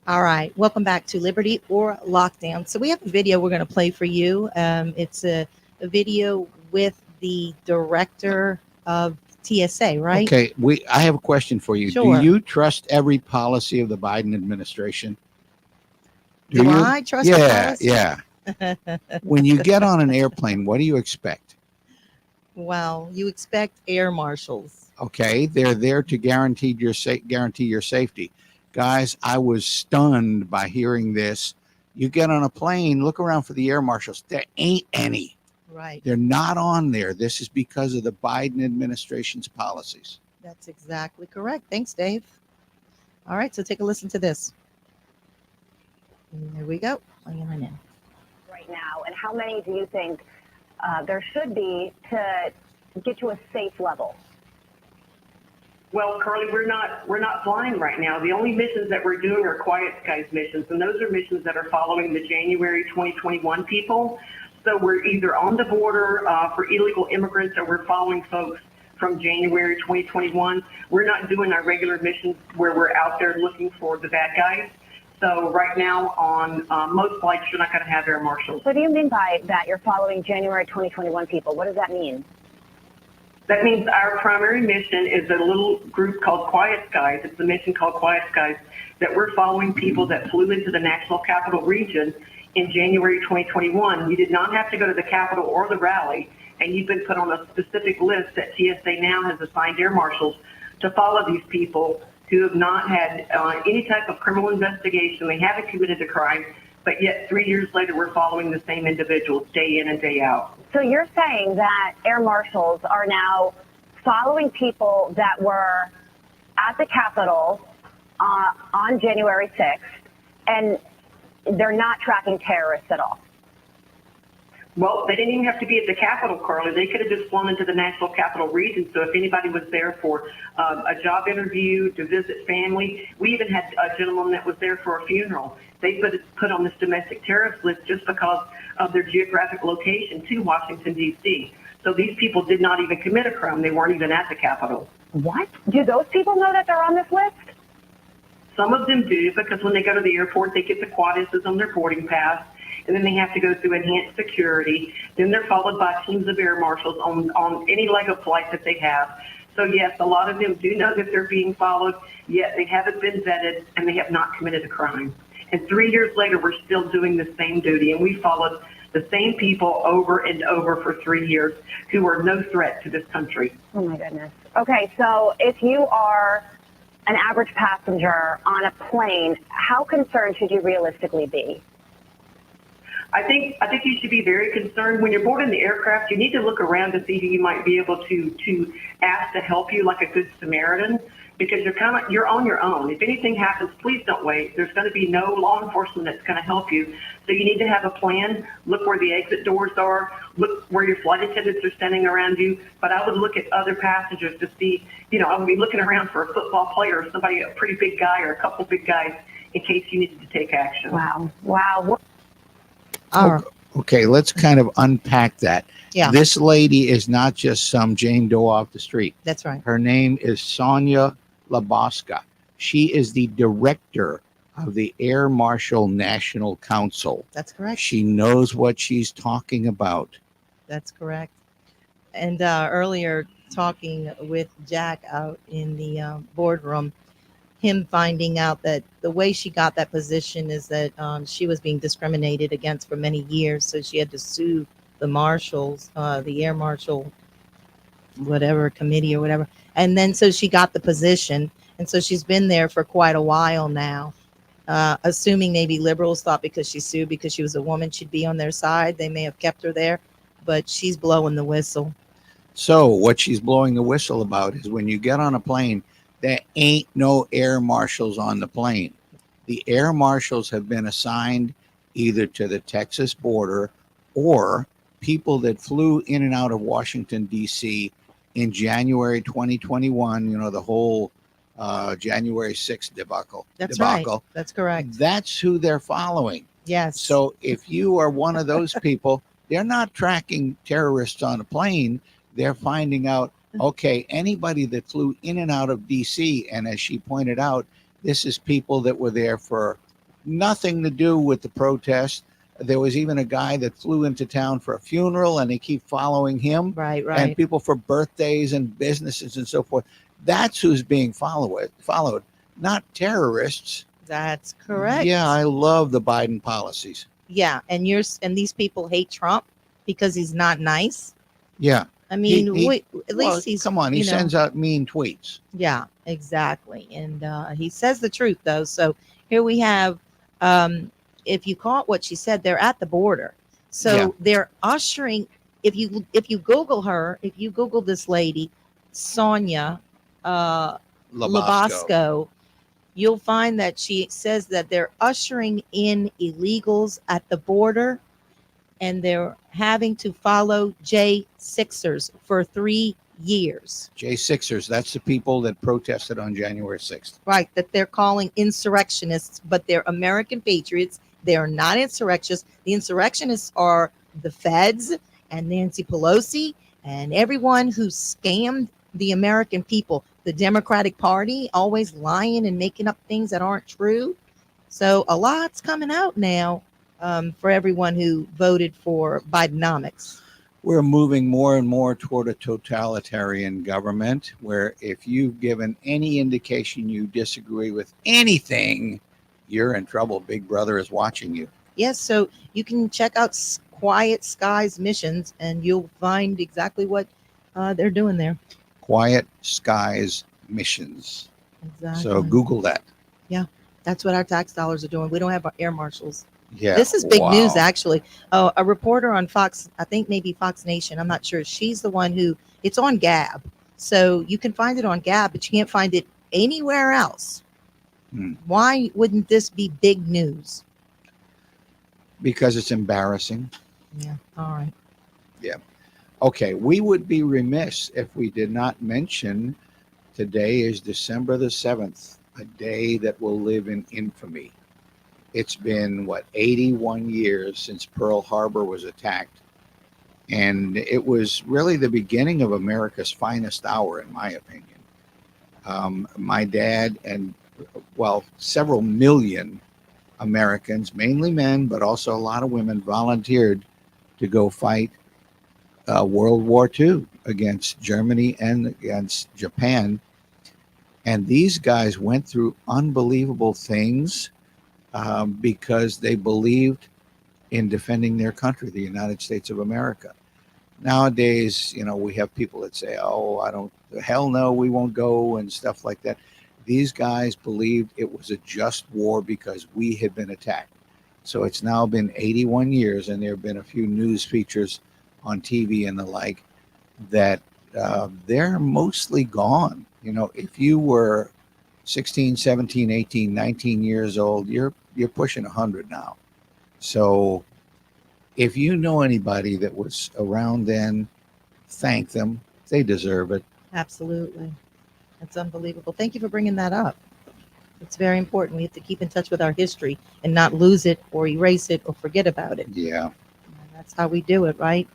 All right, welcome back to Liberty or Lockdown. So we have a video we're going to play for you. It's a video with the director of TSA, right? Okay, I have a question for you. Sure. Do you trust every policy of the Biden administration? Do I trust the policy? Yeah. When you get on an airplane, what do you expect? Well, you expect air marshals. Okay, they're there to guarantee your safety. Guys, I was stunned by hearing this. You get on a plane, look around for the air marshals. There ain't any. Right. They're not on there. This is because of the Biden administration's policies. That's exactly correct. Thanks, Dave. All right, so take a listen to this. And there we go. Playing right now. Right now, and how many do you think there should be to get to a safe level? Well, Carly, we're not flying right now. The only missions that we're doing are Quiet Skies missions, and those are missions that are following the January 2021 people. So we're either on the border for illegal immigrants, or we're following folks from January 2021. We're not doing our regular missions where we're out there looking for the bad guys. So right now on most flights, you're not going to have air marshals. What do you mean by that you're following January 2021 people? What does that mean? That means our primary mission is a little group called Quiet Skies. It's a mission called Quiet Skies that we're following people that flew into the National Capital Region in January 2021. You did not have to go to the Capitol or the rally, and you've been put on a specific list that TSA now has assigned air marshals to follow these people who have not had any type of criminal investigation. They haven't committed a crime, but yet 3 years later, we're following the same individuals day in and day out. So you're saying that air marshals are now following people that were at the Capitol on January 6th, and they're not tracking terrorists at all? Well, they didn't even have to be at the Capitol, Carly. They could have just flown into the National Capital Region. So if anybody was there for a job interview, to visit family, we even had a gentleman that was there for a funeral. They put on this domestic terrorist list just because of their geographic location to Washington, D.C. So these people did not even commit a crime. They weren't even at the Capitol. What? Do those people know that they're on this list? Some of them do, because when they go to the airport, they get the quad-S's on their boarding pass, and then they have to go through enhanced security. Then they're followed by teams of air marshals on any leg of flight that they have. So yes, a lot of them do know that they're being followed, yet they haven't been vetted and they have not committed a crime. And 3 years later, we're still doing the same duty, and we followed the same people over and over for 3 years who are no threat to this country. Oh my goodness. Okay, so if you are an average passenger on a plane, how concerned should you realistically be? I think you should be very concerned. When you're boarding the aircraft, you need to look around to see who you might be able to ask to help you, like a good Samaritan, because you're on your own. If anything happens, please don't wait. There's going to be no law enforcement that's going to help you. So you need to have a plan. Look where the exit doors are. Look where your flight attendants are standing around you. But I would look at other passengers to see, I would be looking around for a football player or somebody, a pretty big guy or a couple big guys in case you needed to take action. Wow. All right. Okay, let's kind of unpack that. Yeah. This lady is not just some Jane Doe off the street. That's right. Her name is Sonia Laboska. She is the director of the Air Marshal National Council. That's correct. She knows what she's talking about. That's correct. And earlier, talking with Jack out in the boardroom, him finding out that the way she got that position is that she was being discriminated against for many years. So she had to sue the marshals, the air marshal, whatever committee or whatever. And then so she got the position. And so she's been there for quite a while now, assuming maybe liberals thought because she sued because she was a woman, she'd be on their side. They may have kept her there, but she's blowing the whistle. So what she's blowing the whistle about is when you get on a plane, there ain't no air marshals on the plane. The air marshals have been assigned either to the Texas border or people that flew in and out of Washington, D.C. in January 2021, the whole January 6th debacle. That's right. That's correct. That's who they're following. Yes. So if you are one of those people, they're not tracking terrorists on a plane. They're finding out, okay, anybody that flew in and out of D.C., and as she pointed out, this is people that were there for nothing to do with the protest. There was even a guy that flew into town for a funeral, and they keep following him. Right. And people for birthdays and businesses and so forth. That's who's being followed, not terrorists. That's correct. Yeah, I love the Biden policies. Yeah, and these people hate Trump because he's not nice. Yeah. I mean, at least well, he's come on. He sends out mean tweets. Yeah, exactly. And he says the truth though. So here we have, if you caught what she said, they're at the border. So they're ushering. If you Google her, if you Google this lady, Sonia Labasco, you'll find that she says that they're ushering in illegals at the border, and they're having to follow J6ers for 3 years. J6ers, that's the people that protested on January 6th. Right, that they're calling insurrectionists, but they're American patriots. They are not insurrectionists. The insurrectionists are the feds and Nancy Pelosi and everyone who scammed the American people. The Democratic Party always lying and making up things that aren't true. So a lot's coming out now for everyone who voted for Bidenomics. We're moving more and more toward a totalitarian government where if you've given any indication you disagree with anything, you're in trouble. Big Brother is watching you. Yes, so you can check out Quiet Skies Missions and you'll find exactly what they're doing there. Quiet Skies Missions. Exactly. So Google that. Yeah, that's what our tax dollars are doing. We don't have our air marshals. Yeah. This is big news, actually. A reporter on Fox, I think maybe Fox Nation, I'm not sure. She's the one who, it's on Gab. So you can find it on Gab, but you can't find it anywhere else. Why wouldn't this be big news? Because it's embarrassing. Yeah. All right. Yeah. Okay. We would be remiss if we did not mention today is December the 7th, a day that will live in infamy. It's been, 81 years since Pearl Harbor was attacked. And it was really the beginning of America's finest hour, in my opinion. My dad and, several million Americans, mainly men, but also a lot of women, volunteered to go fight World War II against Germany and against Japan. And these guys went through unbelievable things because they believed in defending their country, the United States of America. Nowadays, we have people that say, hell no, we won't go and stuff like that. These guys believed it was a just war because we had been attacked. So it's now been 81 years, and there have been a few news features on TV and the like that they're mostly gone. If you were 16, 17, 18, 19 years old, you're pushing 100 now. So if you know anybody that was around then, thank them. They deserve it. Absolutely. That's unbelievable. Thank you for bringing that up. It's very important. We have to keep in touch with our history and not lose it or erase it or forget about it. Yeah. And that's how we do it, right?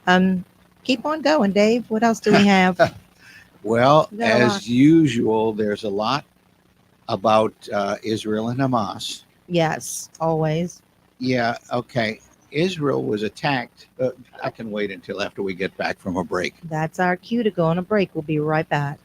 Um, Keep on going, Dave. What else do we have? Well, We got a lot. as usual, there's a lot about Israel and Hamas. Yes, always. Yeah, okay. Israel was attacked. I can wait until after we get back from a break. That's our cue to go on a break. We'll be right back.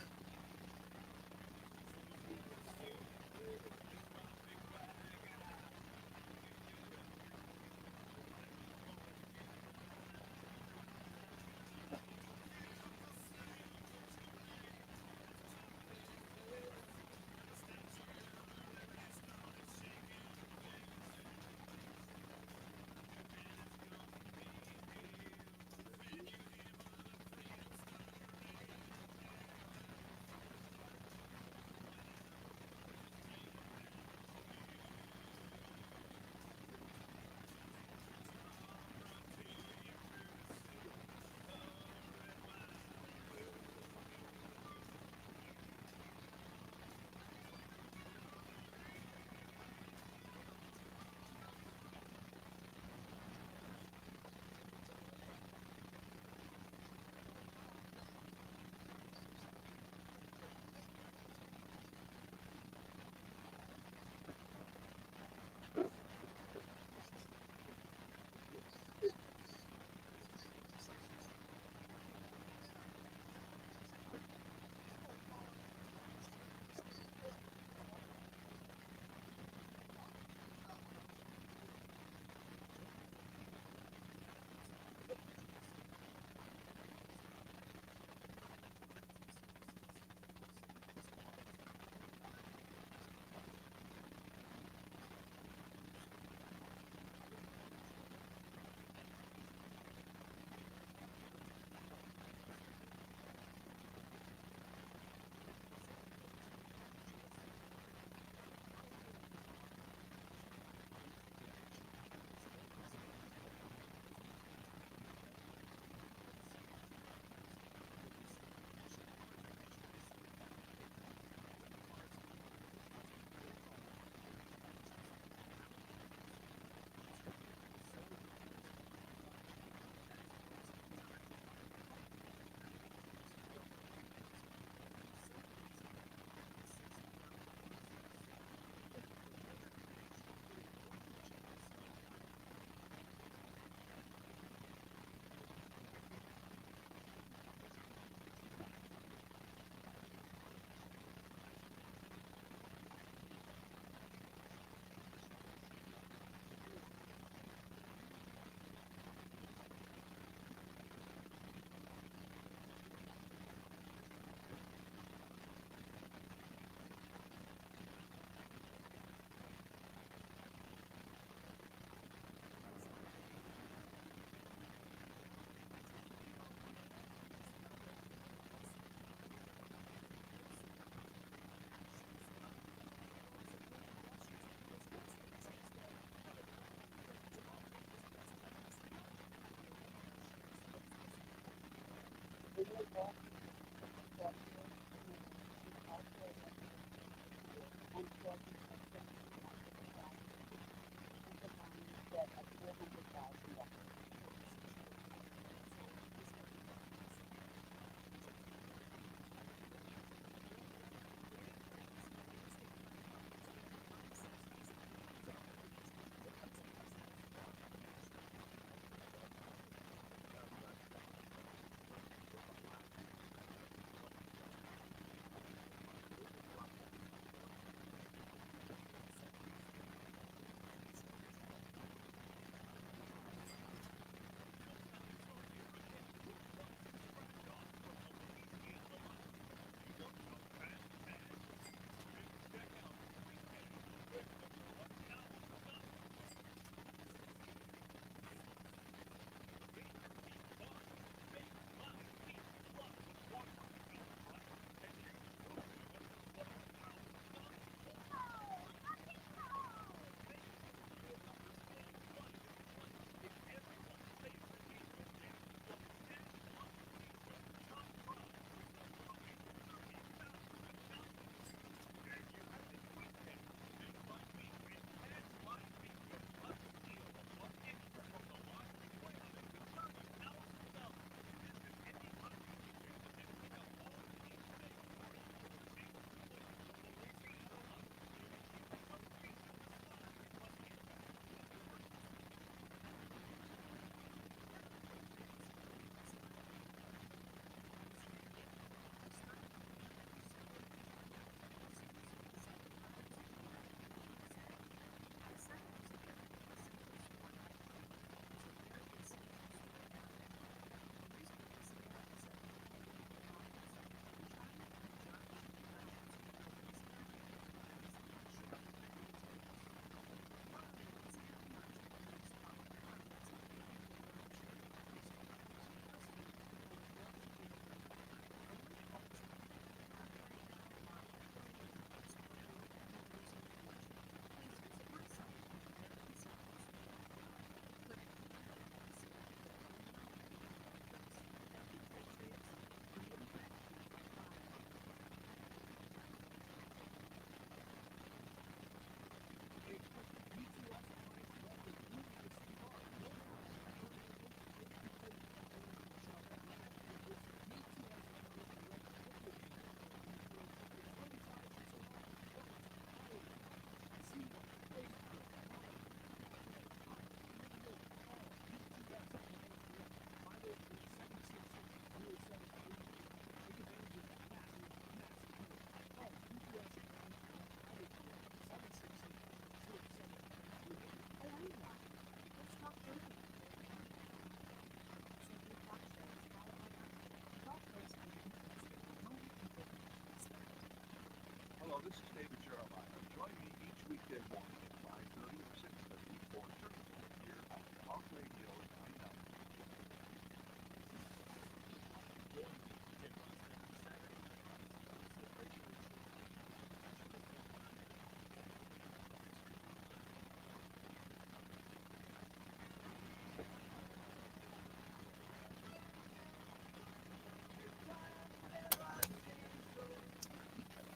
this is David Jeremiah. Join me each weekday morning at 5:30 or 6:30 for Church here on Talk Radio 99.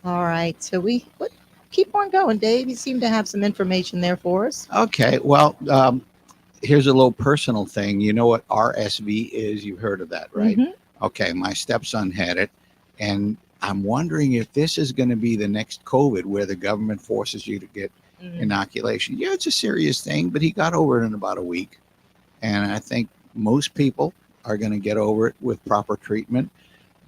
All right. So keep on going, Dave. You seem to have some information there for us. Okay, well, here's a little personal thing. You know what RSV is? You've heard of that, right? Mhm. Okay, my stepson had it, and I'm wondering if this is going to be the next COVID where the government forces you to get inoculation. Yeah, it's a serious thing, but he got over it in about a week. And I think most people are going to get over it with proper treatment.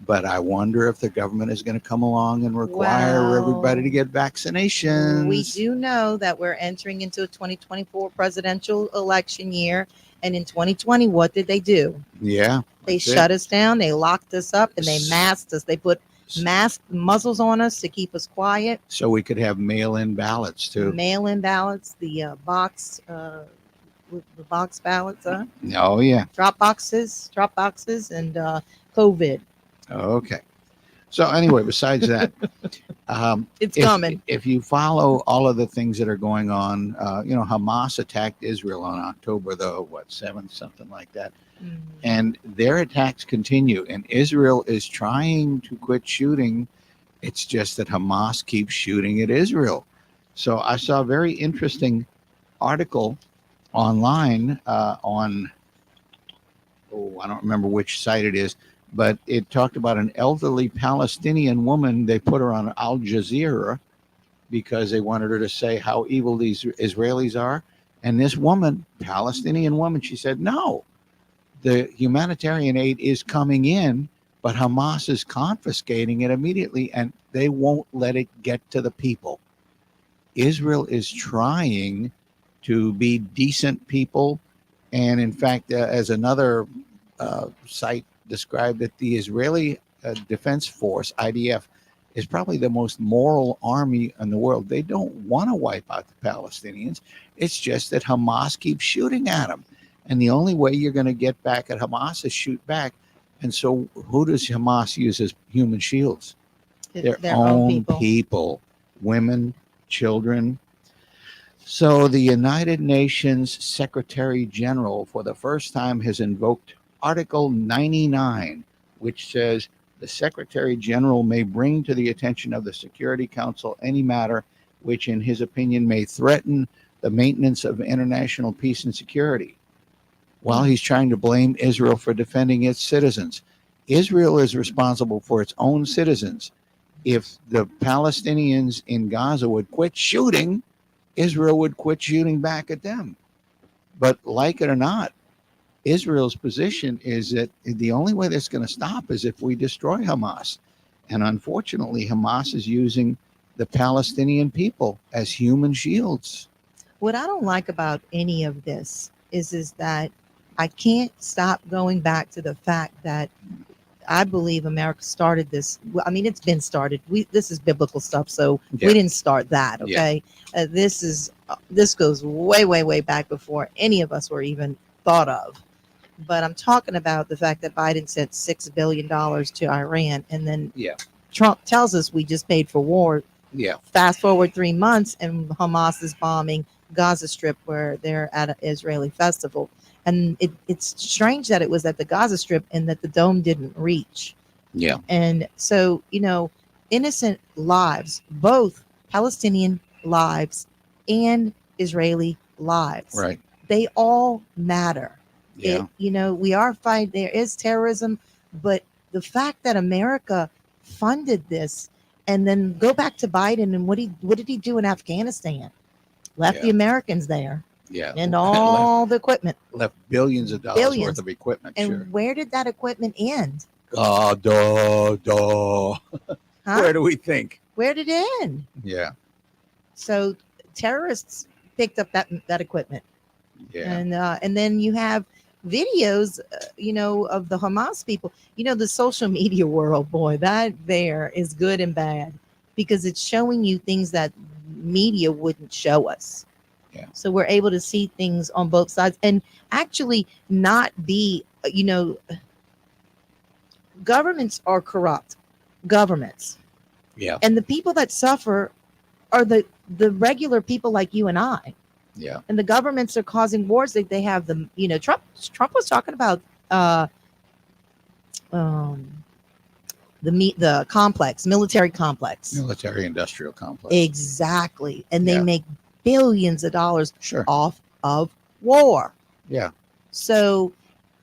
But I wonder if the government is going to come along and require everybody to Well, get vaccinations. We do know that we're entering into a 2024 presidential election year. And in 2020, what did they do? Yeah. They that's shut it. us down. They locked us up and they masked us. They put mask muzzles on us to keep us quiet. So we could have mail-in ballots too. Mail-in ballots, the box ballots, Oh yeah. drop boxes, and COVID. Okay. So anyway, besides that, It's coming. if you follow all of the things that are going on, Hamas attacked Israel on October the 7th, something like that, and their attacks continue. And Israel is trying to quit shooting. It's just that Hamas keeps shooting at Israel. So I saw a very interesting article online on I don't remember which site it is, but it talked about an elderly Palestinian woman. They put her on Al Jazeera because they wanted her to say how evil these Israelis are. And this woman, Palestinian woman, she said, no, the humanitarian aid is coming in, but Hamas is confiscating it immediately and they won't let it get to the people. Israel is trying to be decent people. And in fact, as another site described it, the Israeli Defense Force, IDF, is probably the most moral army in the world. They don't want to wipe out the Palestinians. It's just that Hamas keeps shooting at them. And the only way you're going to get back at Hamas is shoot back. And so who does Hamas use as human shields? Their own people, women, children. So the United Nations Secretary General, for the first time, has invoked Article 99, which says the Secretary General may bring to the attention of the Security Council any matter which, in his opinion, may threaten the maintenance of international peace and security, while he's trying to blame Israel for defending its citizens. Israel is responsible for its own citizens. If the Palestinians in Gaza would quit shooting, Israel would quit shooting back at them. But like it or not, Israel's position is that the only way that's going to stop is if we destroy Hamas. And unfortunately, Hamas is using the Palestinian people as human shields. What I don't like about any of this is that I can't stop going back to the fact that I believe America started this. I mean, it's been started. This is biblical stuff, so we didn't start that. Okay, this goes way back before any of us were even thought of. But I'm talking about the fact that Biden sent $6 billion to Iran, and then Trump tells us we just paid for war. Fast forward 3 months, and Hamas is bombing Gaza Strip where they're at an Israeli festival. And it's strange that it was at the Gaza Strip and that the dome didn't reach. And so, innocent lives, both Palestinian lives and Israeli lives, they all matter. We are fighting. There is terrorism, but the fact that America funded this, and then go back to Biden and what did he do in Afghanistan? Left the Americans there. And all the equipment. Left billions of dollars worth of equipment. And where did that equipment end? Huh? Where do we think? Where did it end? So terrorists picked up that equipment. And then you have videos, of the Hamas people. The social media world, boy, that there is good and bad. because it's showing you things that media wouldn't show us. Yeah. So we're able to see things on both sides and actually not be, governments are corrupt governments. Yeah. And the people that suffer are the regular people like you and I. Yeah. And the governments are causing wars. They have them, Trump was talking about uh um the complex, military complex. Military industrial complex. Exactly. And they Yeah. make billions of dollars Sure. off of war. Yeah. So,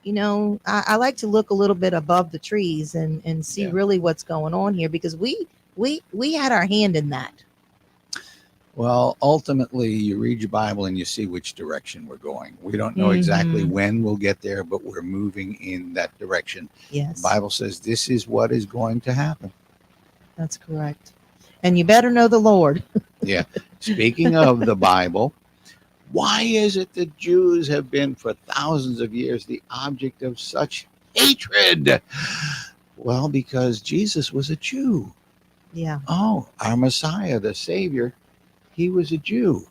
I like to look a little bit above the trees and see Yeah. really what's going on here, because we had our hand in that. Well, ultimately, you read your Bible and you see which direction we're going. We don't know exactly Mhm. when we'll get there, but we're moving in that direction. Yes, The Bible says this is what is going to happen. that's correct. And you better know the Lord. Yeah. Speaking of the Bible, why is it that Jews have been for thousands of years the object of such hatred? Well, because Jesus was a Jew. Yeah. Oh, our Messiah, the Savior, he was a Jew.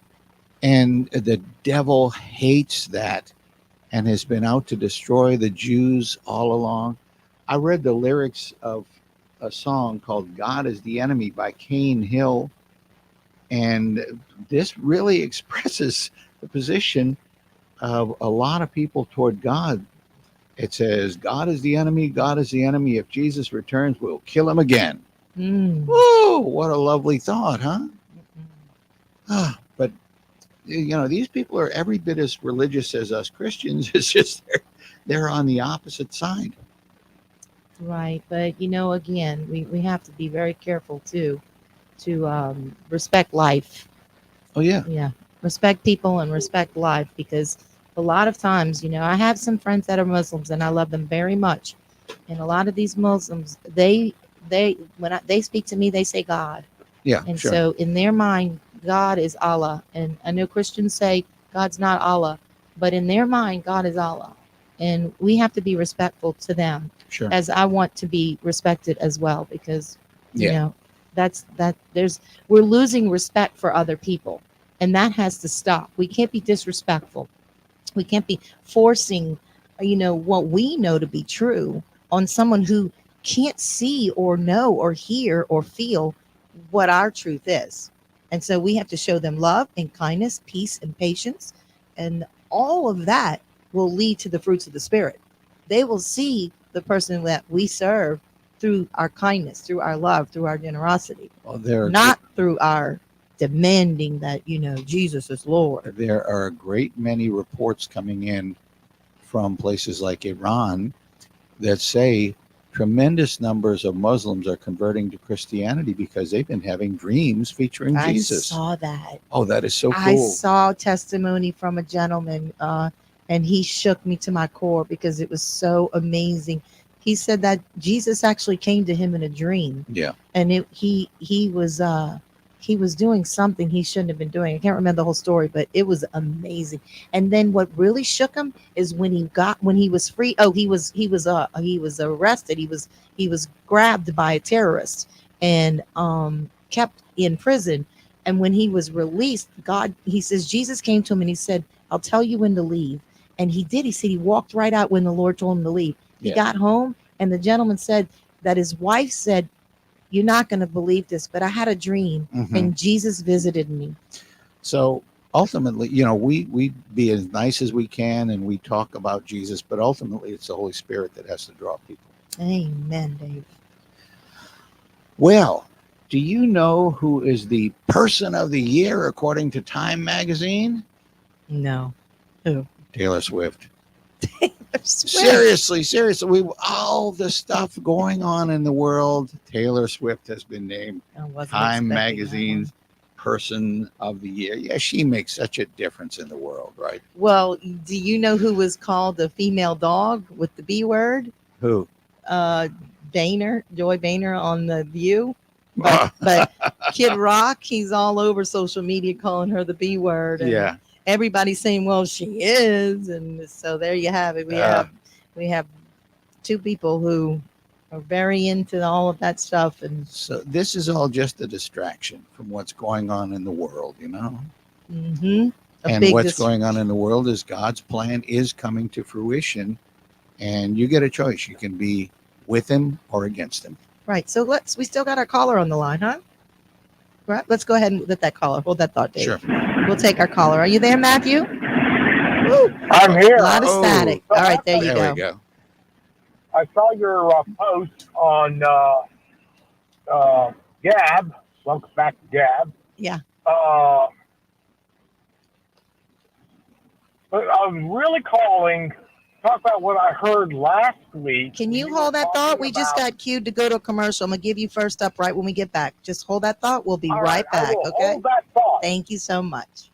And the devil hates that and has been out to destroy the Jews all along. I read the lyrics of a song called God is the Enemy by Cane Hill. And this really expresses the position of a lot of people toward God. It says, God is the enemy. God is the enemy. If Jesus returns, we'll kill him again. Mm. Whoa, what a lovely thought, huh? Mm-mm. But these people are every bit as religious as us Christians. It's just they're on the opposite side. Right. But, again, we have to be very careful too to respect life. Oh yeah. Yeah. Respect people and respect life, because a lot of times, I have some friends that are Muslims and I love them very much. And a lot of these Muslims, they speak to me, they say God. Yeah, And sure. so in their mind, God is Allah. And I know Christians say God's not Allah, but in their mind, God is Allah. And we have to be respectful to them, Sure. as I want to be respected as well, because, Yeah. we're losing respect for other people. And that has to stop. We can't be disrespectful. We can't be forcing, what we know to be true on someone who can't see or know or hear or feel what our truth is. And so we have to show them love and kindness, peace and patience. And all of that will lead to the fruits of the Spirit. They will see the person that we serve through our kindness, through our love, through our generosity, Well, not through our demanding that, Jesus is Lord. there are a great many reports coming in from places like Iran that say tremendous numbers of Muslims are converting to Christianity because they've been having dreams featuring I Jesus. saw that. Oh, that is so cool. I saw testimony from a gentleman, and he shook me to my core because it was so amazing. He said that Jesus actually came to him in a dream, Yeah. and he was doing something he shouldn't have been doing. I can't remember the whole story, but it was amazing. And then what really shook him is when he was free. Oh, he was arrested. He was grabbed by a terrorist and kept in prison. And when he was released, he says Jesus came to him and he said, "I'll tell you when to leave." And he did. He said he walked right out when the Lord told him to leave. He Yeah. got home, and the gentleman said that his wife said, "You're not going to believe this, but I had a dream Mhm. and Jesus visited me." So ultimately, we be as nice as we can and we talk about Jesus, but ultimately it's the Holy Spirit that has to draw people. Amen, Dave. Well, do you know who is the person of the year according to Time magazine? No. Who? Taylor Swift. Swift. Seriously, all the stuff going on in the world, Taylor Swift has been named I wasn't Time expecting that magazine's one. person of the year. Yeah, she makes such a difference in the world, right? Well, do you know who was called the female dog with the B word? Who? Joy Boehner on The View. But Kid Rock, he's all over social media calling her the B word. And Yeah. everybody's saying, well, she is. And so there you have it. We have two people who are very into all of that stuff. And So this is all just a distraction from what's going on in the world, you know? mm-hmm, And what's going on in the world is God's plan is coming to fruition, and you get a choice. You can be with him or against him. Right. So we still got our caller on the line, huh? Right. Let's go ahead and let that caller. Hold that thought, Dave. Sure. We'll take our caller. Are you there, Matthew? Woo. I'm here. A lot of static. So All right, there you There go. we go. I saw your post on Gab. Welcome back to Gab. Yeah. But I was really calling to talk about what I heard last week. Can you hold that thought? We just got cued to go to a commercial. I'm going to give you first up right when we get back. Just hold that thought. We'll be right back. I will Okay. hold that thought. Thank you so much.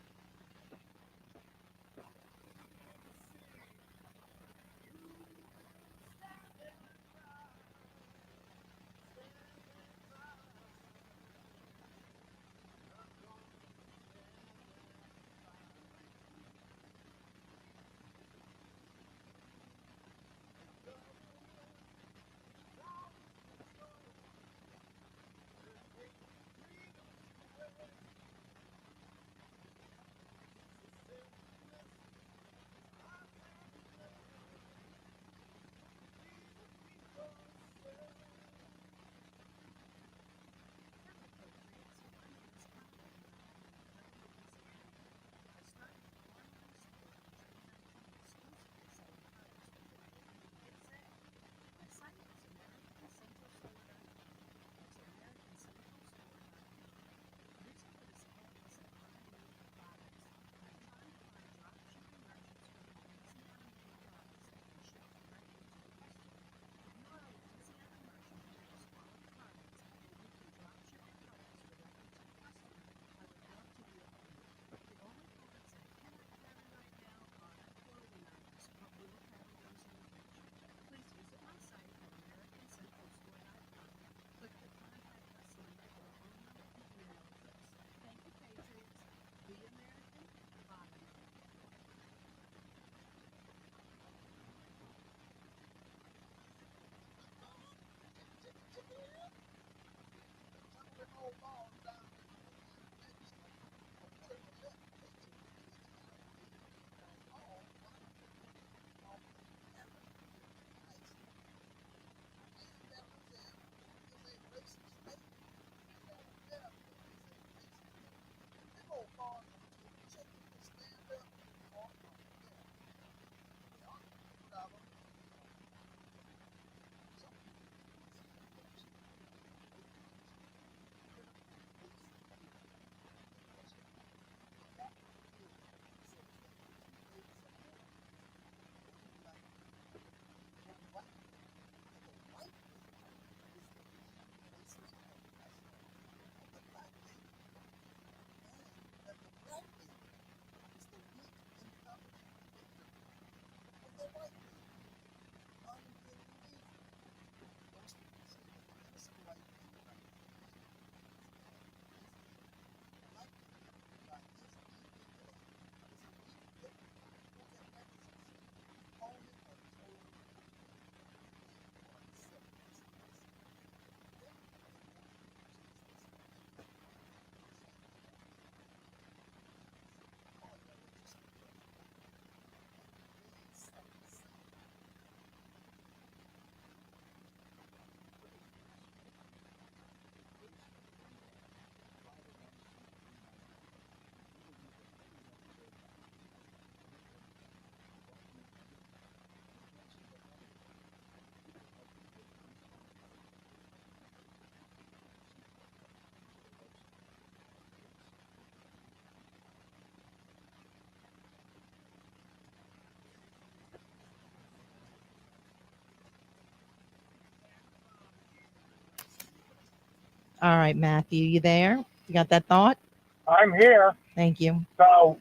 All right, Matthew, you there? You got that thought? I'm here. Thank you. So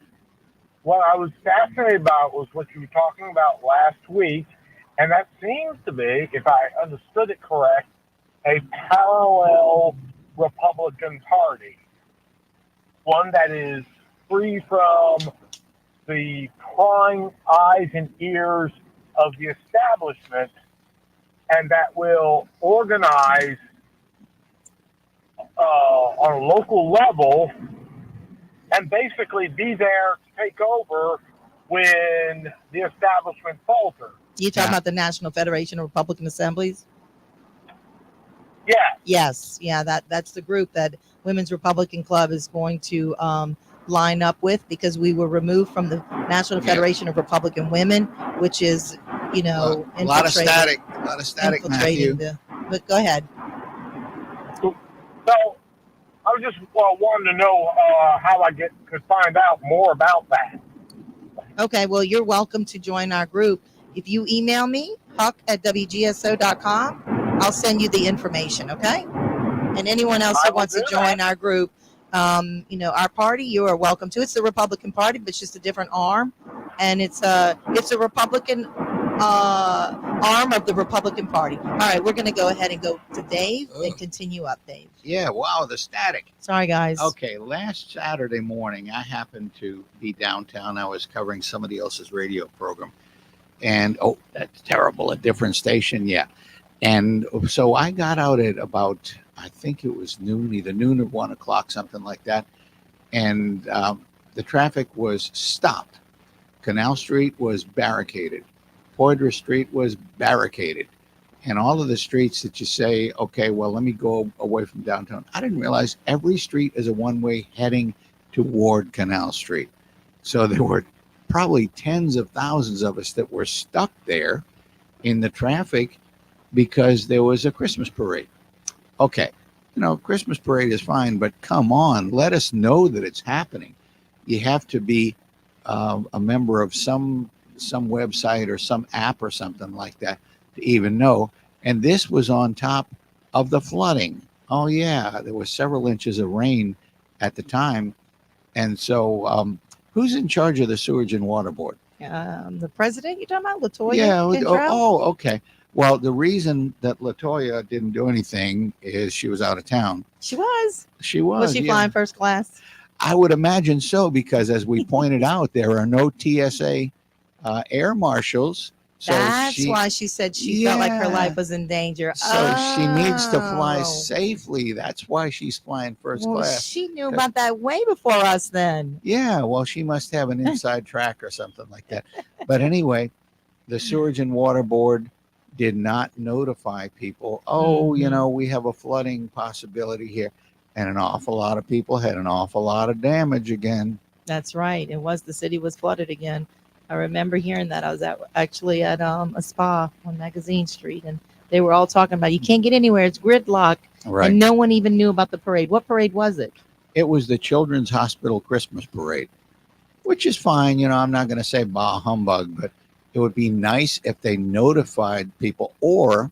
what I was fascinated about was what you were talking about last week, and that seems to be, if I understood it correct, a parallel Republican Party, one that is free from the prying eyes and ears of the establishment, and that will organize on a local level and basically be there to take over when the establishment falters. You talking about the National Federation of Republican Assemblies? Yeah. Yes, yeah, that's the group that Women's Republican Club is going to line up with, because we were removed from the National Federation of Republican Women, which is, you know, a lot of static, infiltrating Matthew. But go ahead. So I was just wanting to know how I could find out more about that. Okay, well, you're welcome to join our group. If you email me, huck@wgso.com, I'll send you the information, okay? And anyone else who wants to join our group, you know, our party, you are welcome to. It's the Republican Party, but it's just a different arm. And it's a Republican arm of the Republican Party. All right, we're going to go ahead and go to Dave and continue up, Dave. Yeah, wow, the static. Sorry, guys. Okay, last Saturday morning, I happened to be downtown. I was covering somebody else's radio program. And, oh, that's terrible, a different station, yeah. And so I got out at about, I think it was noon, either noon or 1 o'clock, something like that. And the traffic was stopped. Canal Street was barricaded. Poydras Street was barricaded. And all of the streets that you say, okay, well, let me go away from downtown. I didn't realize every street is a one-way heading toward Canal Street. So there were probably tens of thousands of us that were stuck there in the traffic because there was a Christmas parade. Okay, you know, Christmas parade is fine, but come on, let us know that it's happening. You have to be a member of some website or some app or something like that to even know. And this was on top of the flooding. Oh yeah, there was several inches of rain at the time. And so who's in charge of the Sewage and Water Board? The president, you talking about LaToya? Yeah. Oh, okay. Well, the reason that LaToya didn't do anything is she was out of town. She was. Was she flying first class? I would imagine so, because as we pointed out, there are no TSA air marshals. So that's why she said she felt like her life was in danger. So she needs to fly safely. That's why she's flying first class. She knew about that way before us then. Yeah, well, she must have an inside track or something like that. But anyway, the Sewage and Water Board did not notify people, you know, we have a flooding possibility here. And an awful lot of people had an awful lot of damage again. That's right. The city was flooded again. I remember hearing that. I was actually at a spa on Magazine Street, and they were all talking about you can't get anywhere. It's gridlock. Right. And no one even knew about the parade. What parade was it? It was the Children's Hospital Christmas Parade, which is fine. You know, I'm not going to say bah humbug, but it would be nice if they notified people. Or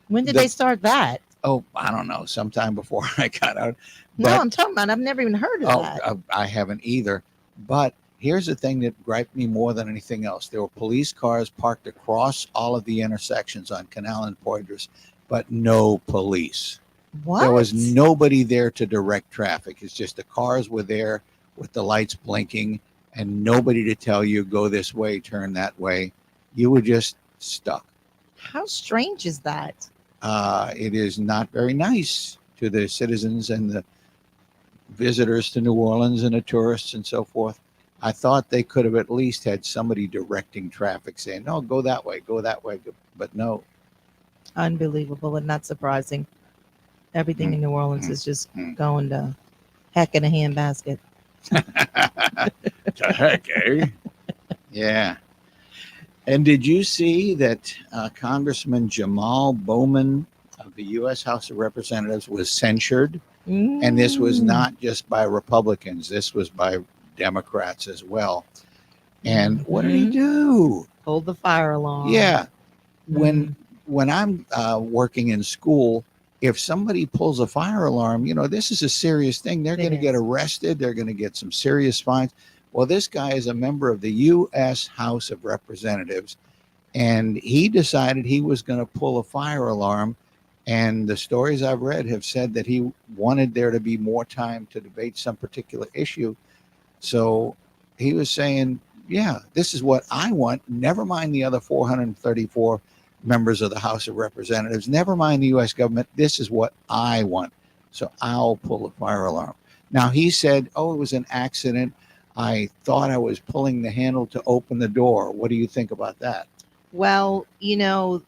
when did they start that? Oh, I don't know. Sometime before I got out. No, I'm talking about, I've never even heard of that. I haven't either. But here's the thing that griped me more than anything else. There were police cars parked across all of the intersections on Canal and Poydras, but no police. What? There was nobody there to direct traffic. It's just the cars were there with the lights blinking and nobody to tell you, go this way, turn that way. You were just stuck. How strange is that? It is not very nice to the citizens and the visitors to New Orleans and the tourists and so forth. I thought they could have at least had somebody directing traffic saying, no, go that way, but no. Unbelievable and not surprising. Everything in New Orleans is just going to heck in a handbasket. To heck, eh? Yeah. And did you see that Congressman Jamal Bowman of the U.S. House of Representatives was censured? And this was not just by Republicans. This was by Democrats as well. And what did he do? Hold the fire alarm. Yeah. When I'm working in school, if somebody pulls a fire alarm, you know, this is a serious thing. They're going to get arrested. They're going to get some serious fines. Well, this guy is a member of the U.S. House of Representatives, and he decided he was going to pull a fire alarm. And the stories I've read have said that he wanted there to be more time to debate some particular issue. So he was saying, yeah, this is what I want. Never mind the other 434 members of the House of Representatives, never mind the U.S. government, this is what I want. So I'll pull the fire alarm. Now, he said, oh, it was an accident. I thought I was pulling the handle to open the door. What do you think about that? Well,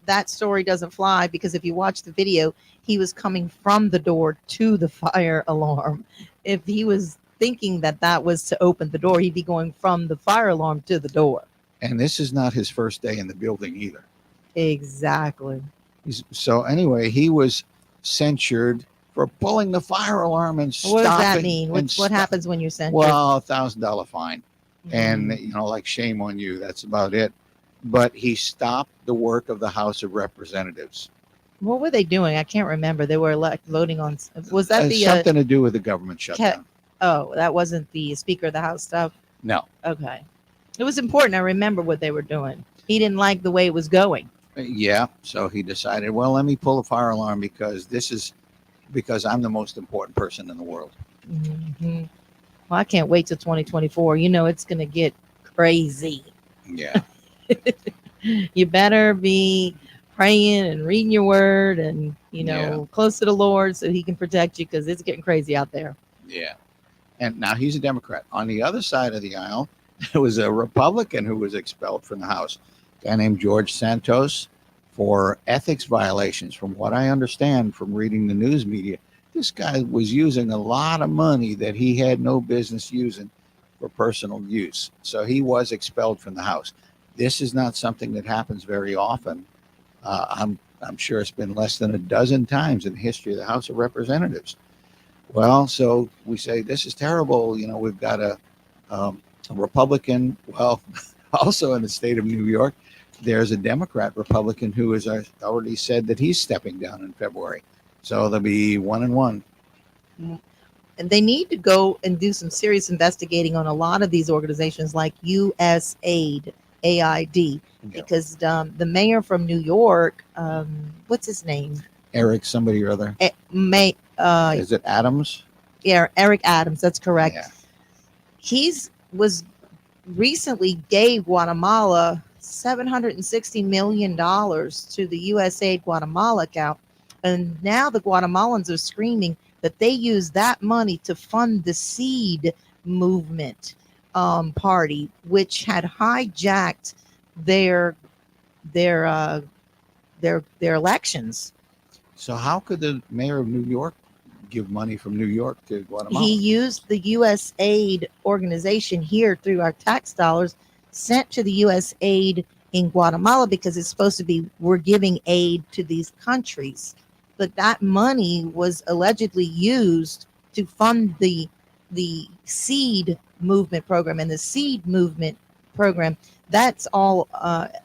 that story doesn't fly because if you watch the video, he was coming from the door to the fire alarm. If he was thinking that was to open the door, he'd be going from the fire alarm to the door. And this is not his first day in the building either. Exactly. So anyway, he was censured for pulling the fire alarm and stopping. What does that mean? What happens when you're censured? Well, $1,000 fine. Mhm. And, like, shame on you. That's about it. But he stopped the work of the House of Representatives. What were they doing? I can't remember. They were voting on. Was that the something to do with the government shutdown? Oh, that wasn't the Speaker of the House stuff. No. Okay, it was important. I remember what they were doing. He didn't like the way it was going. Yeah. So he decided, well, let me pull a fire alarm because I'm the most important person in the world. Mm-hmm. Well, I can't wait till 2024. It's going to get crazy. Yeah. You better be praying and reading your word and, close to the Lord so he can protect you because it's getting crazy out there. Yeah. And now he's a Democrat. On the other side of the aisle, there was a Republican who was expelled from the House, a guy named George Santos, for ethics violations. From what I understand from reading the news media, this guy was using a lot of money that he had no business using for personal use. So he was expelled from the House. This is not something that happens very often. I'm sure it's been less than a dozen times in the history of the House of Representatives. Well, so we say this is terrible. We've got a Republican. Well, also in the state of New York, there's a Democrat Republican who has already said that he's stepping down in February. So there'll be 1-1. And they need to go and do some serious investigating on a lot of these organizations like USAID, AID, because the mayor from New York, what's his name? Eric somebody or other. Is it Adams? Yeah, Eric Adams. That's correct. Yeah. He's was recently gave Guatemala $760 million to the USAID Guatemala account. And now the Guatemalans are screaming that they use that money to fund the Seed movement party, which had hijacked their elections. So how could the mayor of New York give money from New York to Guatemala? He used the USAID organization here through our tax dollars sent to the USAID in Guatemala because it's supposed to be we're giving aid to these countries. But that money was allegedly used to fund the Seed movement program, and the Seed movement program, that's all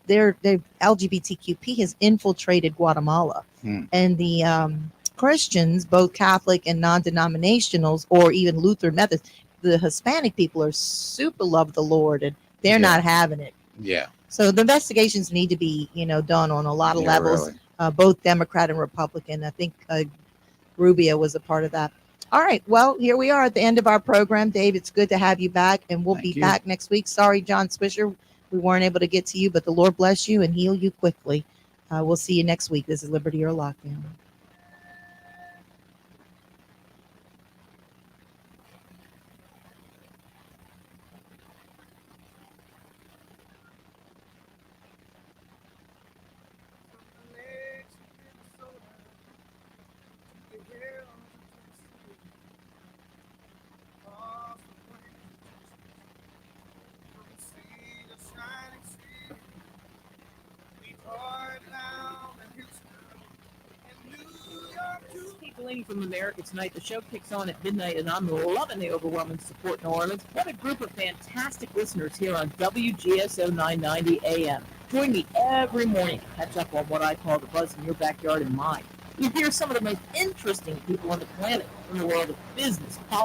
their LGBTQP has infiltrated Guatemala. And the Christians, both Catholic and non-denominationals, or even Lutheran Methodist, the Hispanic people are super love the Lord, and they're not having it. Yeah. So the investigations need to be, done on a lot of levels, really. Both Democrat and Republican. I think Rubio was a part of that. All right. Well, here we are at the end of our program. Dave, it's good to have you back, and we'll be back next week. Sorry, John Swisher, we weren't able to get to you, but the Lord bless you and heal you quickly. We'll see you next week. This is Liberty or Lockdown. From America Tonight. The show kicks on at midnight, and I'm loving the overwhelming support in New Orleans. What a group of fantastic listeners here on WGSO 990 AM. Join me every morning to catch up on what I call the buzz in your backyard and mine. You hear some of the most interesting people on the planet from the world of business, politics,